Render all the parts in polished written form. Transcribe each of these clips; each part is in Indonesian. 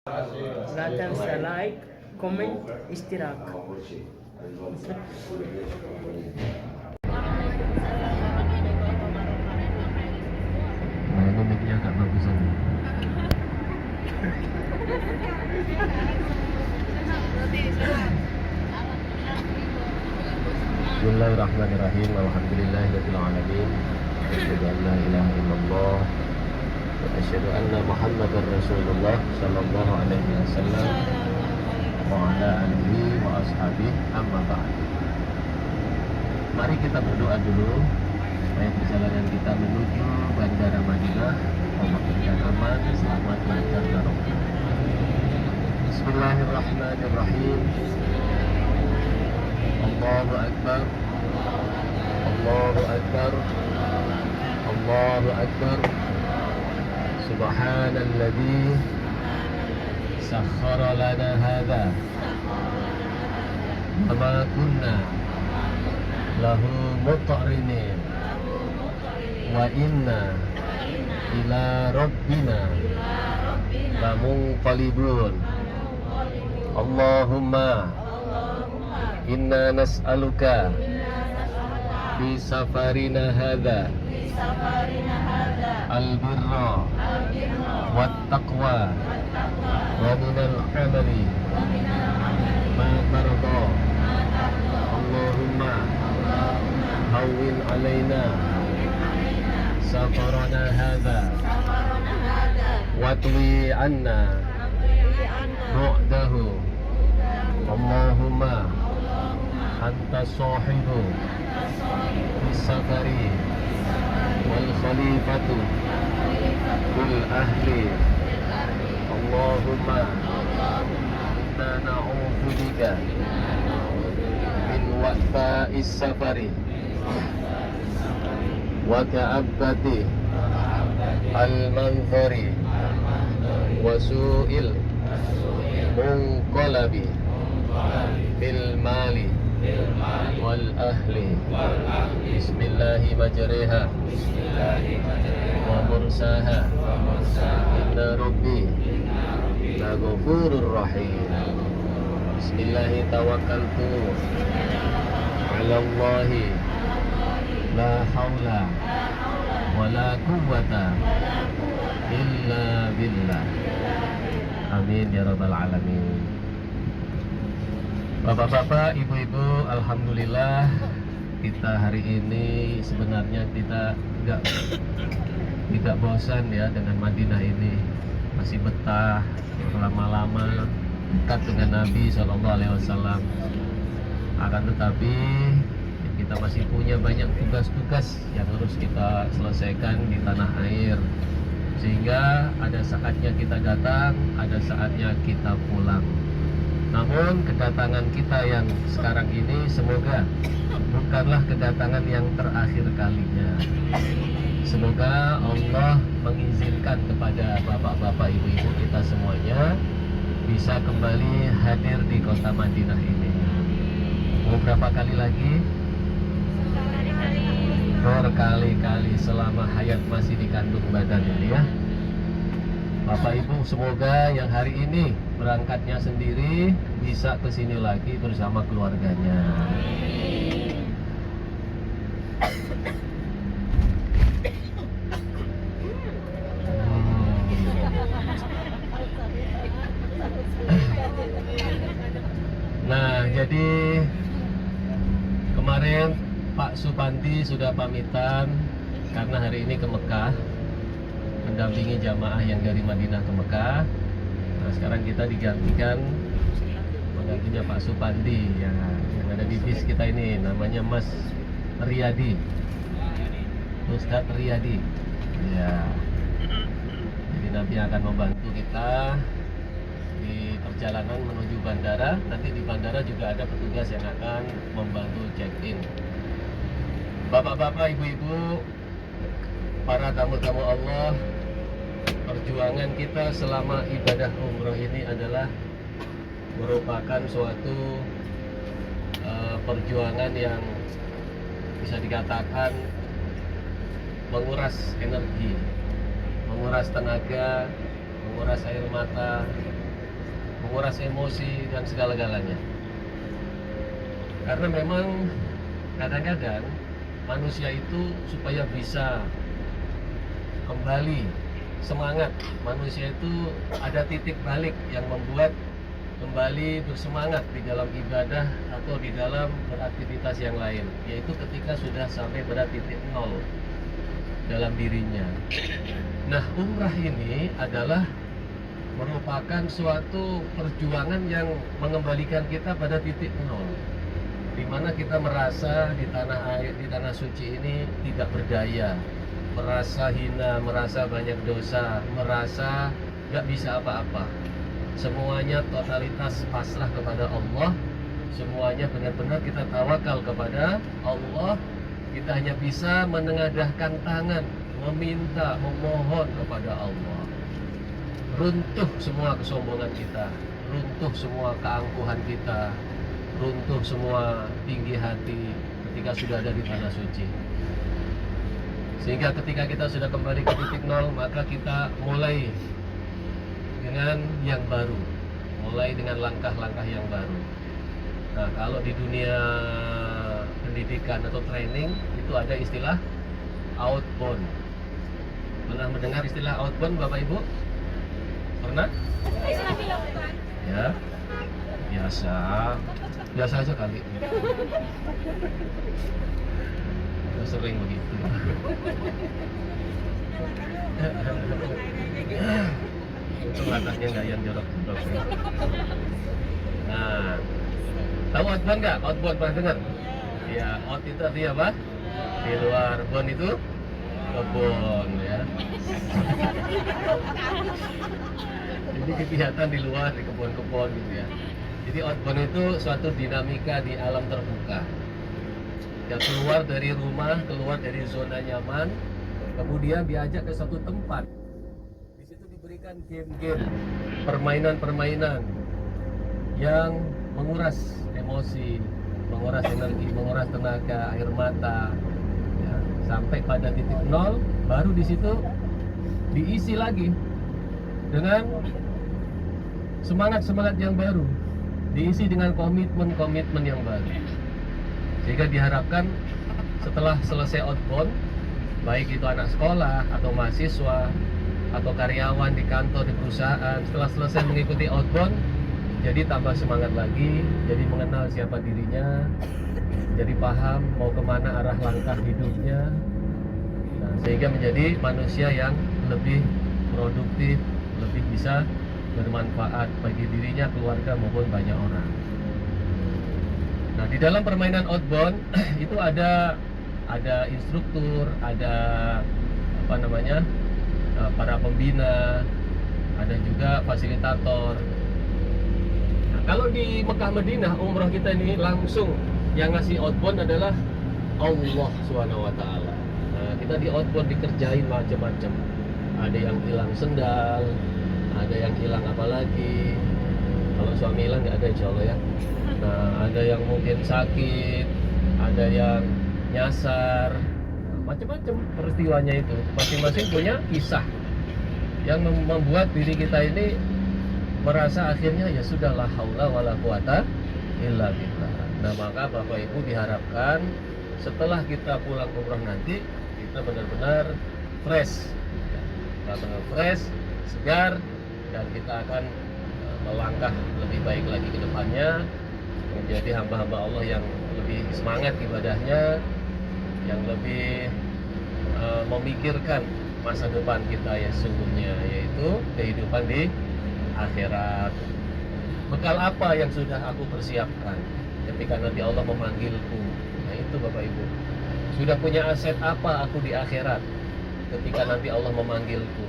لا تنسى لايك كومنت اشتراك. Nah, ini mic-nya agak bagusan. Bismillahirrahmanirrahim. Alhamdulillahirabbil alamin. Asyhadu an la ilaha illallah wa asyhadu anna Muhammadar Rasulullah sallallahu alaihi wasallam wa ala alihi wa ashabihi amma ba'd. Mari kita berdoa dulu supaya perjalanan kita menuju Bandara Madinah Allah berikan aman, selamat, lancar, barokah. Bismillahirrahmanirrahim. Allahu Akbar. Allahu Akbar. Allahu Akbar. Subhanalladzi sakhkhara lana hadza wa ma kunna lahu muqrinin wa inna ila rabbina lamunqalibun. Allahumma inna nas'aluka bi safarina hadza al-birra wat taqwa wa minal amali ma tarda. Allahumma hawwin alaina safarana hadza watwi anna bu'dahu. Allahumma anta sahibu fis safari wal khalifatu fil ahli. Allahumma inna na'udzu bika min wa'fa'is safari wa ka'abbati al-manzari wa su'il munqalabi fil mali wal ahli. Bismillahi majriha wa mursaha inna rabbi la ghafurur rahim. Bismillahi tawakkaltu ala Allahi la haula wa la quwwata illa billah. Amin ya rabbal alamin. Bapak-bapak, ibu-ibu, alhamdulillah kita hari ini sebenarnya kita tidak bosan ya dengan Madinah ini. Masih betah lama-lama dekat dengan Nabi SAW. Akan tetapi kita masih punya banyak tugas-tugas yang harus kita selesaikan di tanah air, sehingga ada saatnya kita datang, ada saatnya kita pulang. Namun kedatangan kita yang sekarang ini semoga bukanlah kedatangan yang terakhir kalinya. Semoga Allah mengizinkan kepada bapak-bapak, ibu-ibu kita semuanya bisa kembali hadir di kota Madinah ini. Mau berapa kali lagi? Berkali-kali selama hayat masih dikandung badan ini ya. Bapak Ibu, semoga yang hari ini berangkatnya sendiri bisa ke sini lagi bersama keluarganya. Nah, jadi kemarin Pak Supandi sudah pamitan karena hari ini ke Mekah mendampingi jamaah yang dari Madinah ke Mekah. Nah, sekarang kita digantikan menggantinya Pak Supandi yang ada di bis kita ini, namanya Mas Riyadi, Ustadz Riyadi ya. Jadi nanti akan membantu kita di perjalanan menuju bandara. Nanti di bandara juga ada petugas yang akan membantu check-in. Bapak-bapak, ibu-ibu, para tamu-tamu Allah, perjuangan kita selama ibadah umroh ini adalah merupakan suatu perjuangan yang bisa dikatakan menguras energi, menguras tenaga, menguras air mata, menguras emosi dan segala-galanya. Karena memang kadang-kadang manusia itu supaya bisa kembali semangat, manusia itu ada titik balik yang membuat kembali bersemangat di dalam ibadah atau di dalam beraktivitas yang lain, yaitu ketika sudah sampai pada titik nol dalam dirinya. Nah, umrah ini adalah merupakan suatu perjuangan yang mengembalikan kita pada titik nol, di mana kita merasa di tanah air, di tanah suci ini tidak berdaya, merasa hina, merasa banyak dosa, merasa gak bisa apa-apa. Semuanya totalitas pasrah kepada Allah, semuanya benar-benar kita tawakal kepada Allah. Kita hanya bisa menengadahkan tangan, meminta, memohon kepada Allah. Runtuh semua kesombongan kita, runtuh semua keangkuhan kita, runtuh semua tinggi hati ketika sudah ada di tanah suci. Sehingga ketika kita sudah kembali ke titik nol, maka kita mulai dengan yang baru, mulai dengan langkah-langkah yang baru. Nah, kalau di dunia pendidikan atau training itu ada istilah outbound. Pernah mendengar istilah outbound, Bapak Ibu? Pernah? Ya, biasa aja kali. Udah sering begitu. Untung latahnya nggak yang jorok-jorok. Nah, tahu outbound nggak? Outbound pernah dengar? Ya, out itu artinya apa? Di luar, bound itu kebun ya. Jadi kegiatan di luar, di kebun-kebun gitu ya. Jadi outbound itu suatu dinamika di alam terbuka. Ya, keluar dari rumah, keluar dari zona nyaman, kemudian diajak ke suatu tempat. Di situ diberikan game-game, permainan-permainan yang menguras emosi, menguras energi, menguras tenaga, air mata, ya, sampai pada titik nol. Baru di situ diisi lagi dengan semangat-semangat yang baru, diisi dengan komitmen-komitmen yang baru. Sehingga diharapkan setelah selesai outbound, baik itu anak sekolah atau mahasiswa atau karyawan di kantor, di perusahaan, setelah selesai mengikuti outbound, jadi tambah semangat lagi, jadi mengenal siapa dirinya, jadi paham mau kemana arah langkah hidupnya. Nah, sehingga menjadi manusia yang lebih produktif, lebih bisa bermanfaat bagi dirinya, keluarga maupun banyak orang. Nah, di dalam permainan outbound itu ada instruktur, ada para pembina, ada juga fasilitator. Nah, kalau di Mekah Madinah umrah kita ini langsung yang ngasih outbound adalah Allah SWT. Nah, kita di outbound dikerjain macam-macam. Ada yang hilang sendal, ada yang hilang apa lagi. Kalau suami hilang nggak ada, insya Allah ya. Nah, ada yang mungkin sakit, ada yang nyasar, macam-macam peristiwanya itu. Masing-masing punya kisah yang membuat diri kita ini merasa akhirnya ya sudah, la haula wala quwata illa billah. Nah, maka Bapak Ibu diharapkan setelah kita pulang umrah nanti kita benar-benar fresh, benar-benar fresh, segar, dan kita akan melangkah lebih baik lagi ke depannya, menjadi hamba-hamba Allah yang lebih semangat ibadahnya, yang lebih memikirkan masa depan kita ya sesungguhnya, yaitu kehidupan di akhirat. Bekal apa yang sudah aku persiapkan ketika nanti Allah memanggilku? Nah, itu Bapak Ibu. Sudah punya aset apa aku di akhirat ketika nanti Allah memanggilku?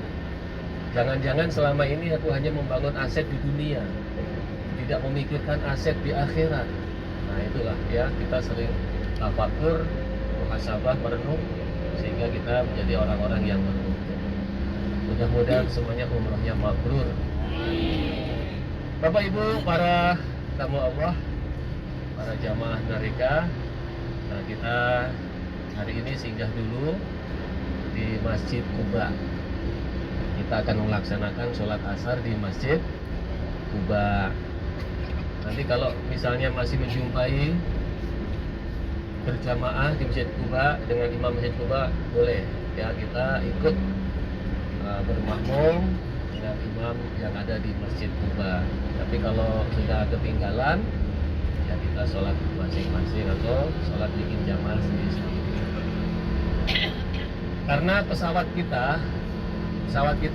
Jangan-jangan selama ini aku hanya membangun aset di dunia, tidak memikirkan aset di akhirat. Nah, itulah ya, kita sering tafakur, muhasabah, merenung, sehingga kita menjadi orang-orang yang beruntung. Mudah-mudahan semuanya umrohnya mabrur. Bapak Ibu, para tamu Allah, para jamaah Narika, nah, kita hari ini singgah dulu di Masjid Quba. Kita akan melaksanakan sholat asar di Masjid Quba. Nanti kalau misalnya masih menjumpai berjamaah di Masjid Quba dengan imam Masjid Quba, boleh ya kita ikut bermakmum dengan imam yang ada di Masjid Quba. Tapi kalau sudah ketinggalan, ya kita sholat masing-masing atau sholat bikin jamaah sendiri-sendiri. Karena pesawat kita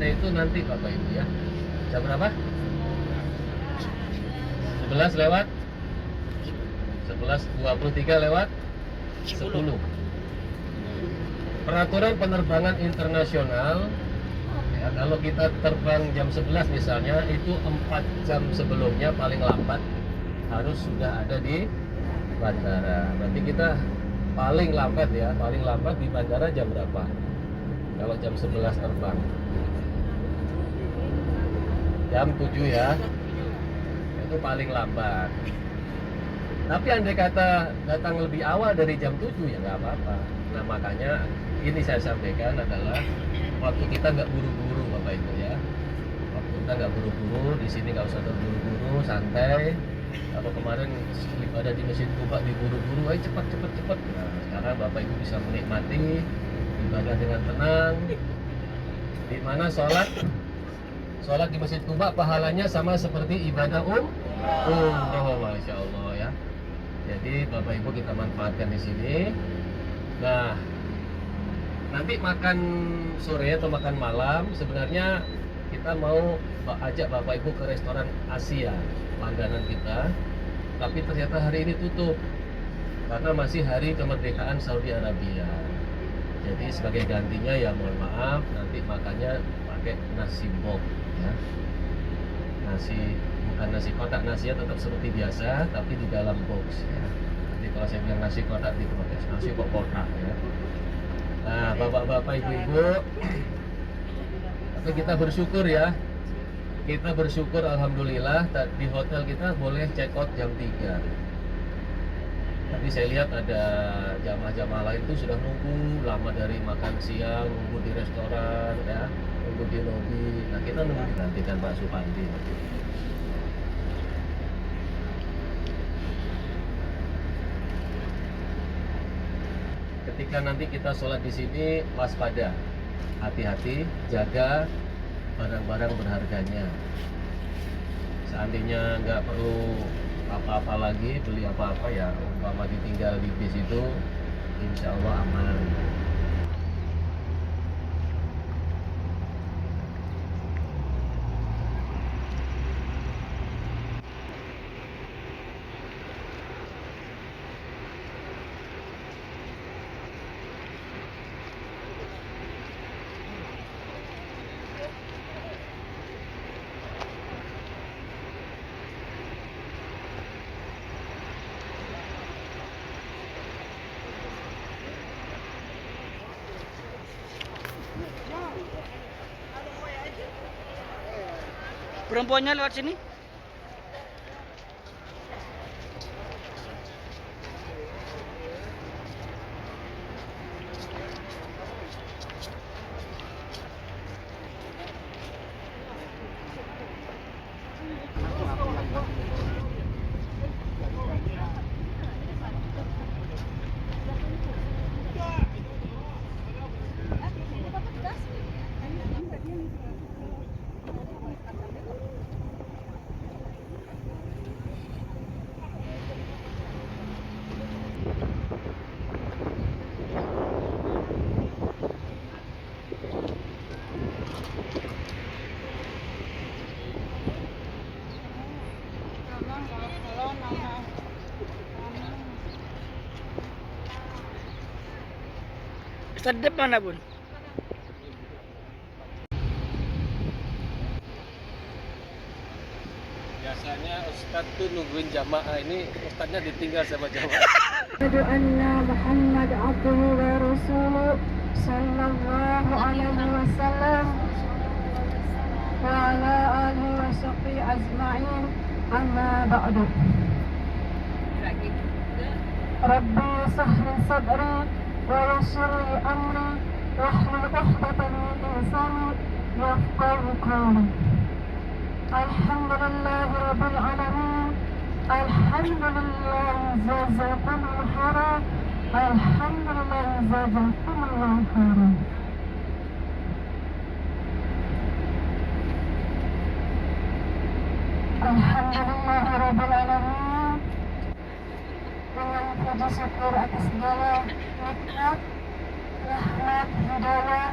itu nanti Bapak Ibu ya, jam berapa? 11 lewat 11.23 lewat 10. Peraturan penerbangan internasional ya, kalau kita terbang jam 11 misalnya, itu 4 jam sebelumnya paling lambat harus sudah ada di bandara. Berarti kita paling lambat di bandara jam berapa? Kalau jam 11 terbang jam 7 ya, itu paling lambat. Tapi andai kata datang lebih awal dari jam 7 ya nggak apa-apa. Nah makanya ini saya sampaikan adalah waktu kita nggak buru-buru Bapak Ibu ya. Waktu kita nggak buru-buru, di sini nggak usah terburu-buru, santai. Kalau kemarin ibadah di Masjid Quba diburu-buru, ayo cepat. Nah sekarang Bapak Ibu bisa menikmati ibadah dengan tenang. Di mana sholat di Masjid Quba pahalanya sama seperti ibadah Masya Allah ya. Jadi Bapak Ibu kita manfaatkan di sini. Nah, nanti makan sore atau makan malam sebenarnya kita mau ajak Bapak Ibu ke restoran Asia langganan kita. Tapi ternyata hari ini tutup karena masih hari kemerdekaan Saudi Arabia. Jadi sebagai gantinya ya mohon maaf, nanti makannya pakai nasi box ya. Bukan nasi kotak, nasinya tetap seperti biasa tapi di dalam box ya. Nanti kalau saya bilang nasi kotak diprotes, nasi kok kotak ya. Nah bapak-bapak ibu-ibu, tapi kita bersyukur ya, kita bersyukur alhamdulillah di hotel kita boleh check out jam 3. Tapi saya lihat ada jamaah-jamaah lain itu sudah nunggu lama dari makan siang, nunggu di restoran ya, nunggu di lobi. Nah kita nunggu digantikan Pak Supandi. Ketika nanti kita sholat di sini, waspada, hati-hati, jaga barang-barang berharganya. Seandainya nggak perlu apa-apa lagi, beli apa-apa ya, umpama ditinggal di bis itu, insya Allah aman. Perempuannya lewat sini. Ustaz depan mana Bun? Biasanya Ustaz tuh nungguin jamaah, ini Ustaznya ditinggal sama jamaah. Asyhadu anna Muhammad abduhu wa rasuluh sallallahu alaihi wasallam wa ala alihi wa sahbihi ajma'in, amma ba'du. Rabbi sahri sadri wa yassir li amri wahlul 'uqdatam min lisani yafqahu qawli. Alhamdulillahi Rabbil Alamin. Alhamdulillah jazakumullahu khairan. Alhamdulillah jazakumullahu khairan. Alhamdulillahi Rabbil Alamin. Dengan puji syukur atas segala nikmat, rahmat, hidayah,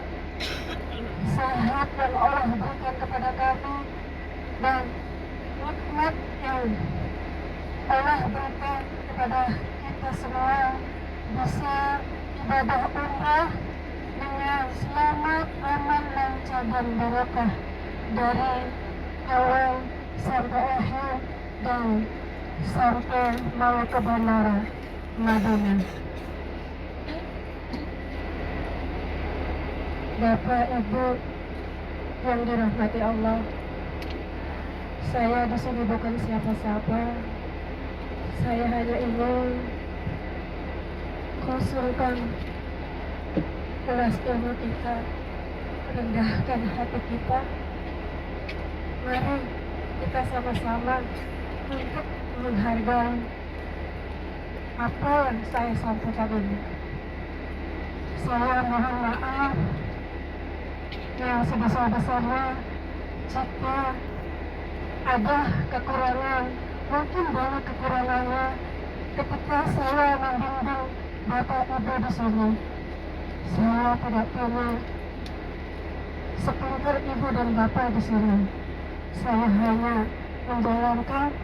sehat yang Allah berikan kepada kami, dan nikmat yang Allah berikan kepada kita semua, bisa ibadah umrah dengan selamat, aman, lancar, dan barokah dari awal sampai akhir dan sampai mau ke bandara Madinah. Bapak, Ibu yang dirahmati Allah, saya di sini bukan siapa-siapa. Saya hanya ingin kosongkan kelas ilmu kita, rendahkan hati kita. Mari kita sama-sama untuk menghargai apa yang saya sampaikan ini. Saya mohon maaf yang sebesar-besarnya jika ada kekurangan, mungkin banyak kekurangannya ketika saya membimbing Bapak Ibu di sini. Saya tidak punya sepintar Ibu dan Bapak di sini. Saya hanya menjalankan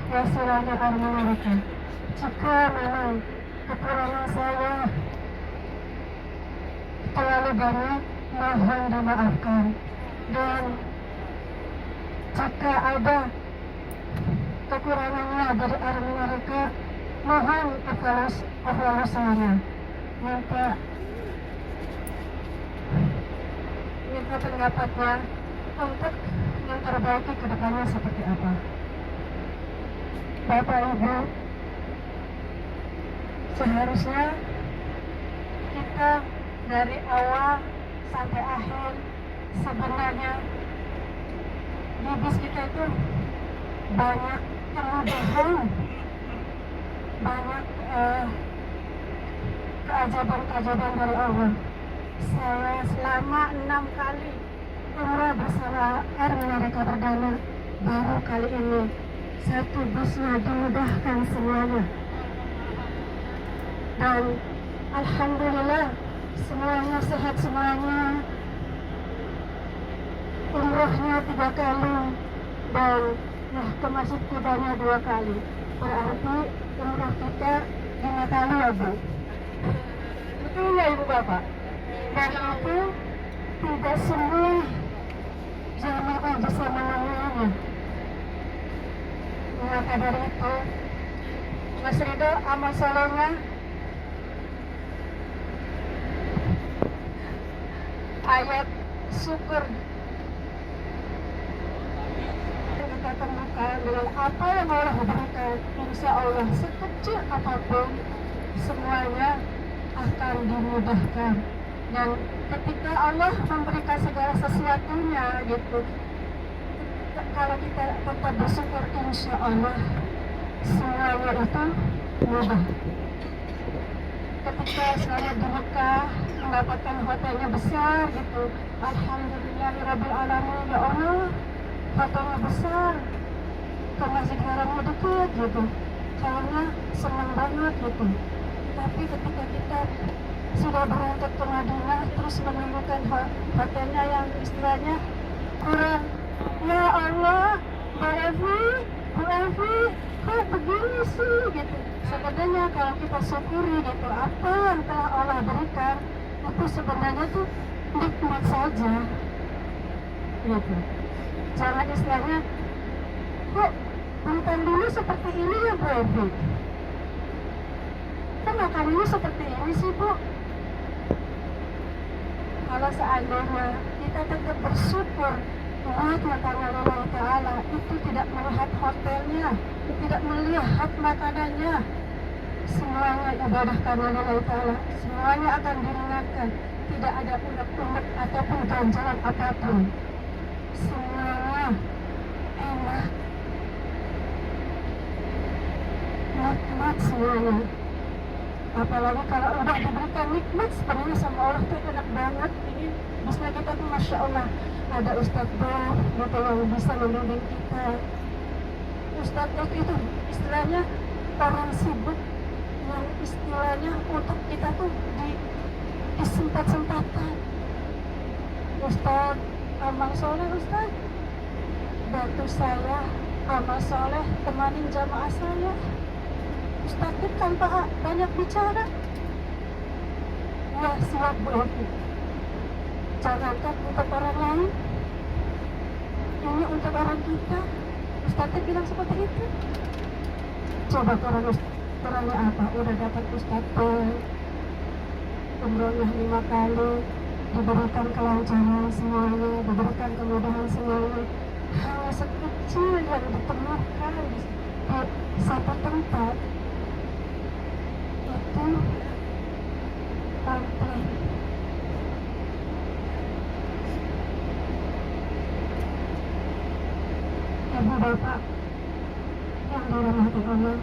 wasilannya arma mereka. Jika memang kekurangan saya terlalu banyak, mohon dimaafkan. Dan jika ada kekurangannya dari arma mereka, mohon evaluasinya. Minta pendapatnya untuk memperbaiki ke depannya seperti apa. Bapak Ibu, seharusnya kita dari awal sampai akhir sebenarnya di bis kita itu banyak kemudahan, banyak keajaiban dari Allah. Saya selama 6 kali umrah bersama Air Menarika Perdana, baru kali ini satu busnya dimudahkan semuanya. Dan alhamdulillah semuanya sehat semuanya. Umrahnya 3 kali dan ke masjid tidaknya 2 kali. Berarti umrah kita 5 kali ya Bu. Betul ya Ibu Bapak? Dan itu tidak semua jamaah bisa memenuhinya. Maka dari itu, Mas Ridho amal solehnya ayat syukur kita temukan dengan apa yang Allah berikan, insya Allah sekecil apapun semuanya akan dimudahkan. Dan ketika Allah memberikan segala sesuatunya gitu, kalau kita tetap bersyukur, insya Allah semuanya itu mudah. Ketika saya di Mekah mendapatkan hotelnya besar gitu, Alhamdulillahirabbil alamin, ya Allah hotelnya besar, ke Masjid Haramnya dekat gitu, kayaknya senang banget gitu. Tapi ketika kita sudah berangkat ke Madinah terus menemukan hotelnya yang istilahnya kurang, ya Allah, Bu Evi, kok begini sih gitu. Sebenarnya kalau kita syukuri gitu, apa yang telah Allah berikan itu sebenarnya tuh nikmat saja gitu. Jangan istilahnya, kok makan dulu seperti ini ya Bu Evi, kok makanannya seperti ini sih Bu. Kalau seandainya kita tetap bersyukur, karena Allah Ta'ala itu tidak melihat hotelnya, tidak melihat makanannya, semuanya ibadah karena Allah Ta'ala, semuanya akan diringankan. Tidak ada unek-unek ataupun ganjalan apapun, semuanya enak, nikmat semuanya. Apalagi kalau udah diberikan nikmat sebenarnya sama Allah tuh enak banget. Ini bisa kita tuh Masya Allah ada Ustadz Bah gitu yang bisa membimbing kita. Ustadz Bah itu istilahnya orang sibuk yang istilahnya untuk kita tuh di sempat-sempatan. Ustadz amal soleh, Ustadz bantu saya amal soleh, temanin jamaah saya. Ustadz itu tanpa banyak bicara. Ya siap Bu Evi. Jangankan untuk orang lain, ini untuk orang kita. Ustadz bilang seperti itu. Coba orangnya apa? Udah dapat Ustadz umrohnya 5 kali, diberikan kelancaran semuanya, diberikan kemudahan semuanya. Hal sekecil yang ditemukan di satu tempat itu komplain. Ibu bapak yang dirahmati Allah,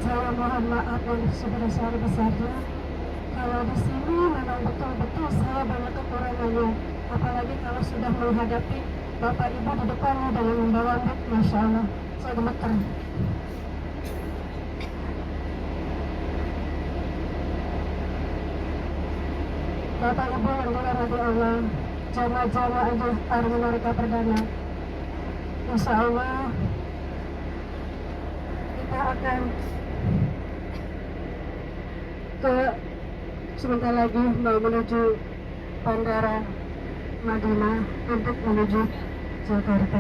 saya mohon maaf yang sebesar-besarnya kalau di sini memang betul-betul saya banyak kekurangannya, apalagi kalau sudah menghadapi bapak ibu di depannya dengan membawa mic, Masya Allah saya gemeter. Bapak ibu yang dirahmati Allah, jamaah-jamaah aja hari mereka perdana, Insya Allah kita akan sebentar lagi mau menuju Bandara Madinah untuk menuju Jakarta.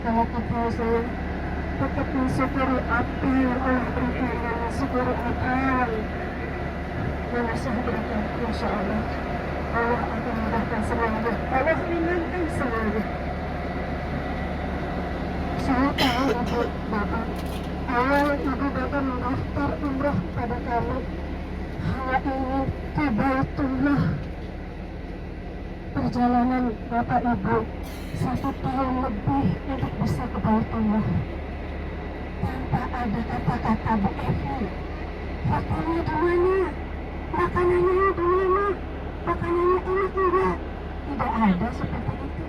Kalau kita saya tetap mensyukuri apa yang Allah berikan dan mensyukuri apa yang saya berikan, Insya Allah Allah akan mudahkan semuanya, Allah ringankan semuanya. Saya tahu ibu bapak, awal ibu bapak mendaftar umroh pada kami hanya ingin ke Baitullah. Perjalanan bapak ibu 1 tahun lebih untuk bisa ke Baitullah tanpa ada kata-kata Bu Evi, hotelnya di mana, makanannya di mana, makanannya enak enggak, tidak ada seperti itu.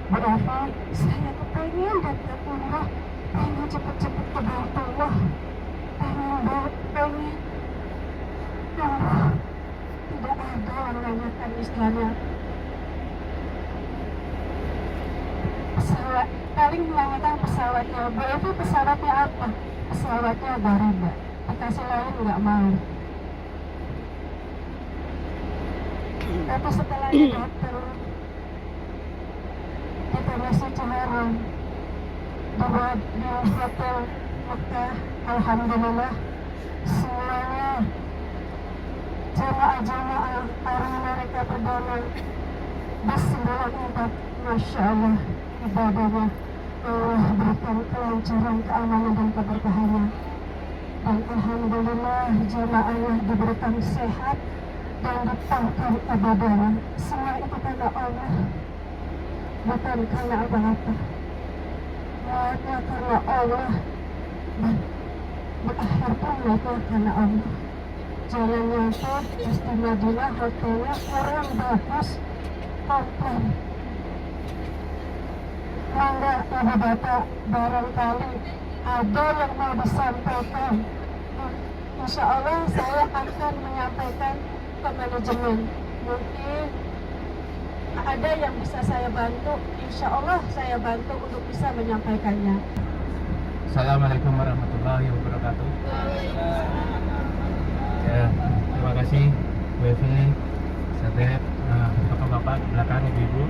Bu Evi, saya kepengen datang umroh, pengen cepet-cepet ke Baitullah, pengen tidak ada yang nanyakan istilahnya pesawat, paling menanyakan pesawatnya. Bu Evi pesawatnya apa? Pesawatnya Garuda, dikasih lain nggak mau. Tapi setelah datang kita masih Ciherang di hotel Mekah, alhamdulillah semuanya jamaah-jamaah hari mereka perdana Bismillah, Masya Allah ibadahnya Allah berikan kelancaran, keamanan dan keberkahannya, dan alhamdulillah jamaahnya diberikan sehat dan dipangkan ibadahnya. Semua itu karena Allah, bukan karena apa-apa. Niatnya karena Allah dan berakhir pun niatnya karena Allah. Jalannya itu di Madinah, hotelnya kurang bagus, komplain. Mangga ibu bapak barangkali ada yang mau disampaikan, Insya Allah saya akan menyampaikan ke manajemen. Mungkin ada yang bisa saya bantu, Insya Allah saya bantu untuk bisa menyampaikannya. Assalamualaikum warahmatullahi wabarakatuh. Ya, terima kasih Bu Evi, Sadep, bapak-bapak di belakang, ibu-ibu.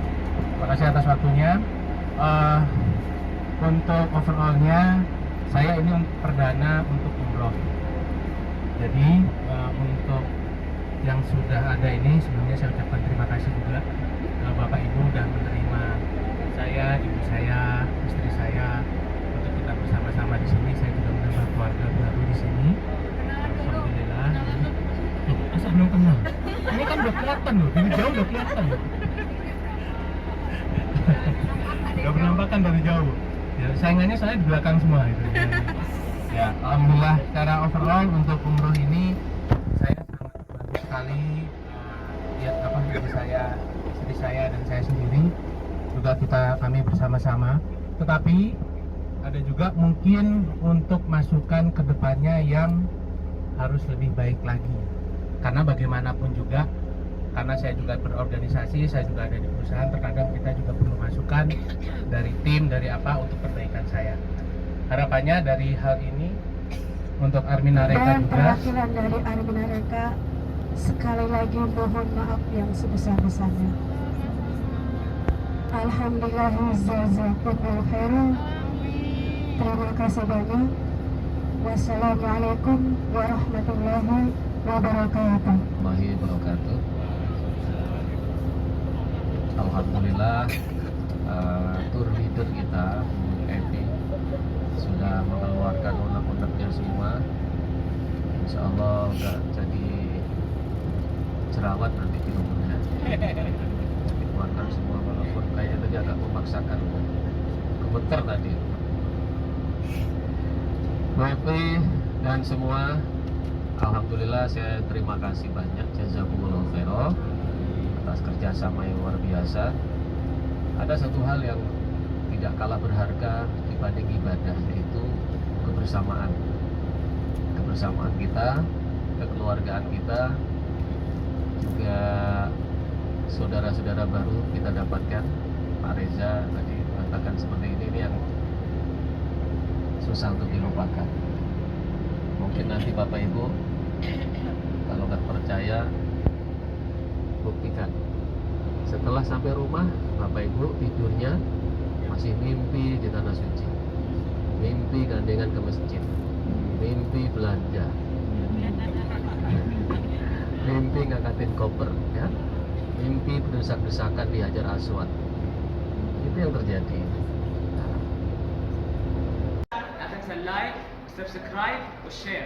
Terima kasih atas waktunya. Untuk overallnya, saya ini perdana untuk umroh. Jadi untuk yang sudah ada ini sebelumnya saya ucapkan terima kasih juga Bapak Ibu sudah menerima saya, ibu saya, istri saya untuk kita bersama-sama di sini. Saya juga menambah keluarga baru di sini. Alhamdulillah. Masa belum kenal? Ini kan udah kelihatan loh, dari jauh udah kelihatan loh. mendoakan dari jauh. Ya, saingannya saya di belakang semua itu. Ya, alhamdulillah secara overall untuk umroh ini saya sangat terbantu sekali. Lihat apa istri saya dan saya sendiri juga kami bersama-sama. Tetapi ada juga mungkin untuk masukan ke depannya yang harus lebih baik lagi. Karena bagaimanapun juga, karena saya juga berorganisasi, saya juga ada di perusahaan, terkadang kita juga perlu masukan dari tim, dari apa untuk perbaikan saya. Harapannya dari hal ini untuk Armina Reka Dan juga. perwakilan dari Armina Reka sekali lagi mohon maaf yang sebesar-besarnya. Alhamdulillah jazakumullah khairan. Terima kasih banyak. Wassalamualaikum warahmatullahi wabarakatuh. Warahmatullahi wabarakatuh. Alhamdulillah tour leader kita Evi sudah mengeluarkan unek-uneknya semua. Insya Allah nggak jadi jerawat nanti di rumahnya. Dikeluarkan semua walaupun kayaknya tadi agak memaksakan, gemeter tadi. Evi dan semua, alhamdulillah saya terima kasih banyak, jazakumullah khairan atas kerjasama yang luar biasa. Ada satu hal yang tidak kalah berharga dibanding ibadah, yaitu kebersamaan kita, kekeluargaan kita, juga saudara-saudara baru kita dapatkan. Pak Reza tadi mengatakan seperti ini yang susah untuk dilupakan. Mungkin nanti Bapak Ibu kalau nggak percaya, buktikan. Setelah sampai rumah, Bapak Ibu tidurnya masih mimpi di tanah suci, mimpi gandengan ke masjid, mimpi belanja, mimpi ngangkatin koper, ya, mimpi berdesak-desakan di Hajar Aswad. Itu yang terjadi. لا تنسى اللايك والسبسكرايب والشير.